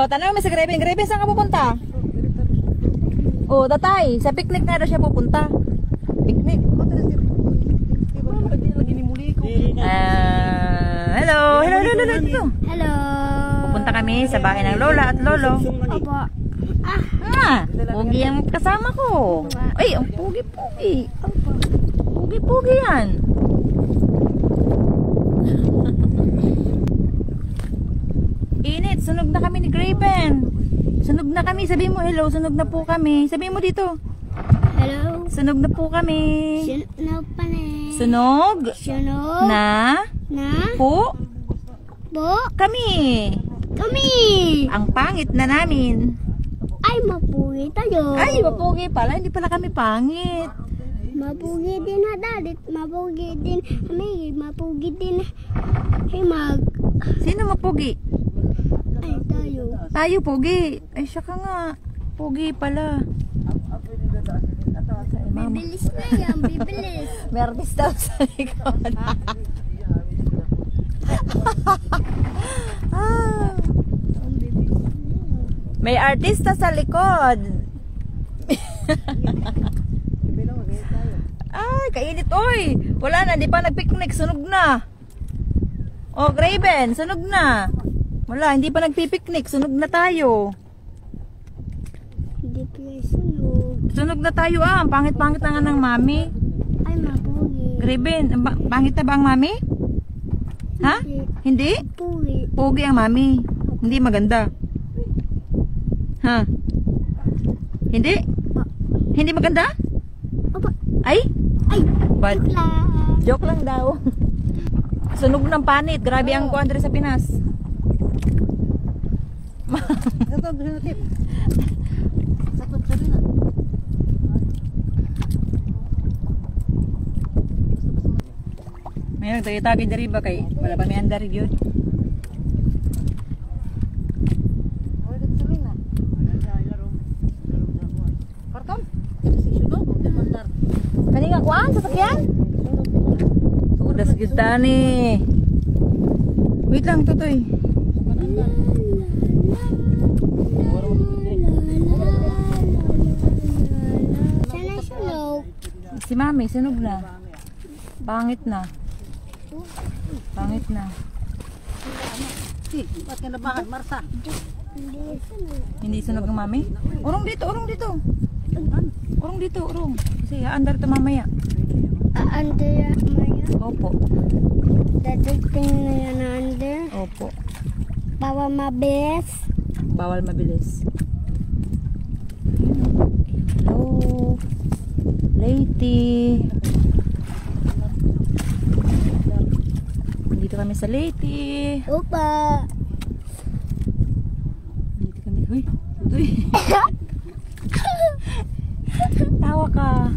tanong mo sa Graben. Graben, saan ka pupunta? Oh, tatay. Sa picnic na daw siya pupunta. Picnic. Hello. Hello. Pupunta kami sa bahay ng lola at lolo. Opo. Pugi ang kasama ko. Ay, ang pugi-pugi. Opo. Pugi-pugi yan. Init, sunog na kami ni Graben. Sunog na kami. Sabi mo hello, sunog na po kami. Sabi mo dito. Hello. Sunog na po kami. Sunog pa na. Sunog Sunog. na po kami. Kami. Ang pangit na namin. Ay, mapugi tayo. Ay, mapugi pala. Hindi pala kami pangit. Mapugi din na dalit. Mapugi din. May mapugi din. Himag. Sino mapugi? Ay, tayo. Tayo pugi. Ay, siya ka nga. Pugi pala. Bibilis na yan. Bibilis. May artist daw sa likod. May artista sa likod. Ay, kainit oy. Wala na, di pa nagpicnic, sunog na. Oh, Graben, sunog na. Wala, hindi pa nagpipiknik, sunog na tayo. Hindi pa sunog. Sunog na tayo ang pangit-pangit na nga ng mami. Ay, mapugi. Graben, pangit na ba ang mami? Ha? Hindi? Pugi. Pogi ang mami. Hindi maganda. Ha? Hindi? Hindi maganda? Opo. Ay? Ay, Bad. joke lang. Joke lang daw. Sunog ng panit. Grabe ang kuwan sa Pinas. Mayroon tayo tabi dari ba kay wala pa may andar yun. Kani nga kuan sasakyan? Udas kita ni. Wait lang tutoy. Sana sunog. Si mami sunog na. Pangit na. Pangit na. Ba't ka nabahan, Marta? Hindi sunog. Hindi sunog ng mami? Urong dito, urong dito. Urong dito, urong. Kasi haandar to mamaya. Andrea Maya. Opo. Dadating na yan na under. Opo. Bawa mabilis. Bawal mabilis. Hello. Lady. Dito kami sa Lady. Opa. Dito kami. Uy. Uy. Tawa ka.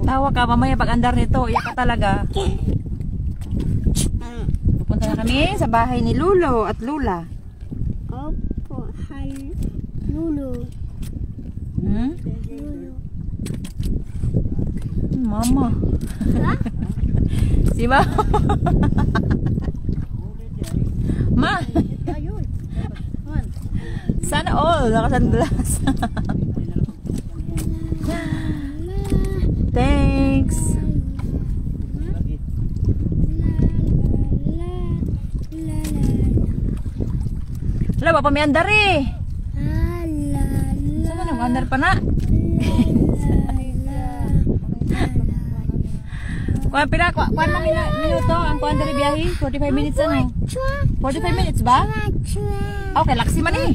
Tawa ka. Mamaya pag andar nito, iyak ka talaga. Pupunta na kami sa bahay ni Lulo at Lula. Opo. Hi. Lulu. Hmm? Lulu. Mama. Ha? Si Ma. Ma. Sana all. Naka-sunglass. Thanks. Wala ba pa may andar eh. Saan ka nag-andar pa na? Kuan pila, kuan mami na minuto ang kuan dari biyahe? 45 minutes ano? 45 minutes ba? Okay, laksi man eh.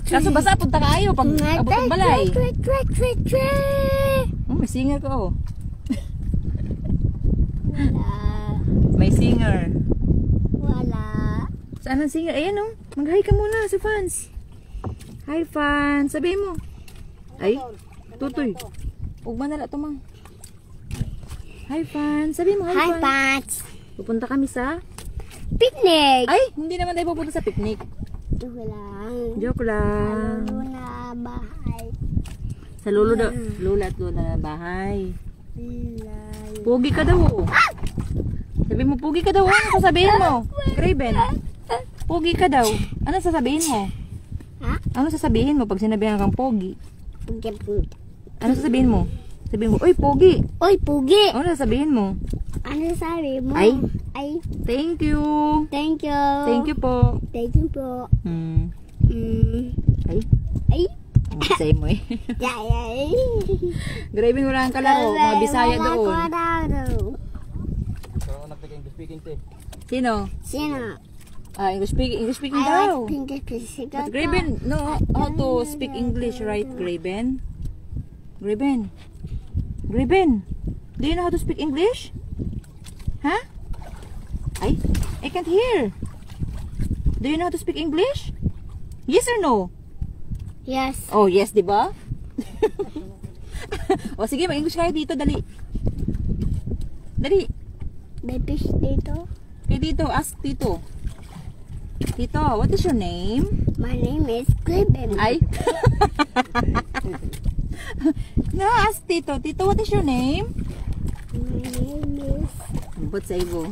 Kaso basa punta kaayo pag abot ang balay. Oh, may singer ko oh. May singer. Wala. Saan ang singer? Ayan oh. Mag-hi ka muna sa fans. Hi fans. Sabihin mo. Ay, tutoy. Ugma na lang ito mang. Hi fans. Sabihin mo hi, Hi, fans. Pats. Pupunta kami sa... Picnic. Ay, hindi naman tayo pupunta sa picnic. Joke lang. Joke lang. Lalo na bahay. Sa lolo daw. Lola at lola na bahay. Lalo. Pogi ka daw oh. Sabi mo Pugi ka daw. Ano sasabihin mo? Graven. Pugi ka daw. Ano sasabihin mo? Ha? Ano sasabihin mo pag sinabihan kang pogi? Pugi. Ano sasabihin mo? Sabihin mo, "Uy, pogi." Oy, pugi. Ano sasabihin mo? Ano sabi mo? Ay. Ay. Thank you. Thank you. Thank you po. Thank you po. Ay. Ay. Say mo eh. Yay. Grabe wala kang kalaro. Mga Bisaya doon. Sino? Sino? Ah, English speaking I daw. like pink physical. But Graben, no, how to speak English, right, Graben? Graben. Graben. Do you know how to speak English? Huh? I can't hear. Do you know how to speak English? Yes or no? Yes. Oh, yes, di ba? O sige, mag-English kayo dito, dali. Dali. May fish dito. Okay, dito, ask Tito. Tito, what is your name? My name is Graben. Ay. No, ask Tito. Tito, what is your name? My name is... Ba't sa ibo?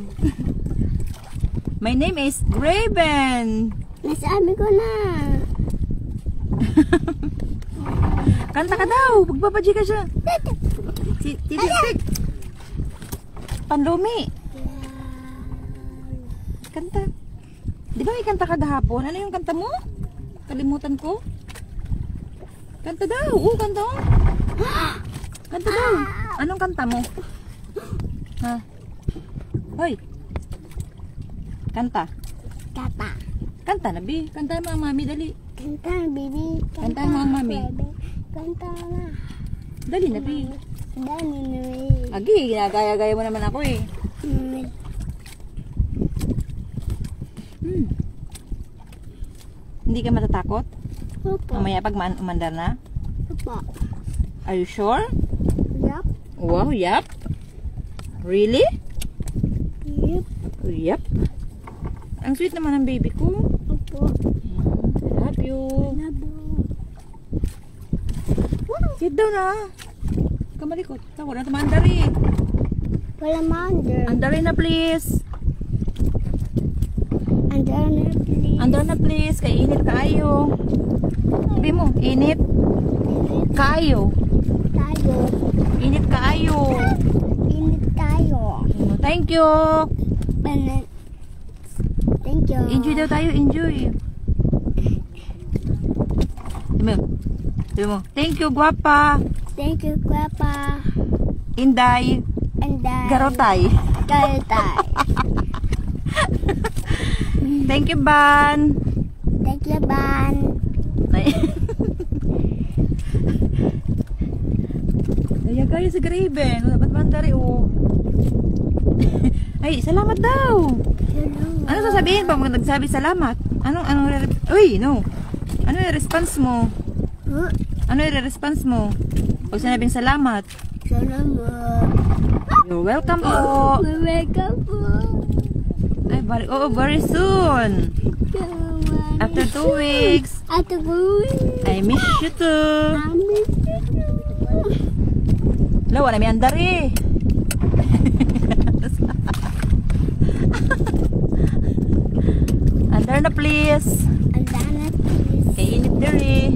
My name is Graben. Nasabi ko na. Kanta ka daw. Pagpapadji ka siya. Tito, Panlumi. Kanta. Di ba may kanta ka gahapon? Ano yung kanta mo? Kalimutan ko. Kanta daw. Oo, kanta mo. Kanta daw. Anong kanta mo? Ha? Hoy. Kanta. Kata. Kanta na, Bi. Kanta mga mami, dali. Kanta, baby. Kanta mo ang mami. Kanta na. Dali na, Bi. Dami na Agi, ginagaya-gaya mo naman ako eh. Hindi ka matatakot? Opo. Mamaya pag umandar na? Opo. Are you sure? Yup. Wow, yep. Really? Yup. Yep. Ang sweet naman ng baby ko. Opo. Love you. Labo. Sit down na. Kamalikot. Tawa na tumandar eh. Wala mander. Andarin na please. Andar na please. Andar na please. Kay init kayo. Sabi mo, init kayo. Tayo. Init kayo. Init tayo. Thank you. Banan. Thank you. Enjoy daw tayo. Enjoy. Sabi mo, thank you, guwapa. Thank you, Papa. Inday. And Garotay. Garotay. Thank you, Ban. Thank you, Ban. Gaya sa Graben. Dapat mandari, oh. Ay, salamat daw. Ano sasabihin pag nagsabi salamat? Uy, no. Ano yung response mo? Huh? Ano yung response mo? Pag sinabing salamat. Salamat. You're welcome po. Welcome po. Ay, very soon. After 2 weeks. After 2 weeks. I miss you too. I miss you. Lawa na may andar eh. Andar na please. Andar na please. Kay init there eh.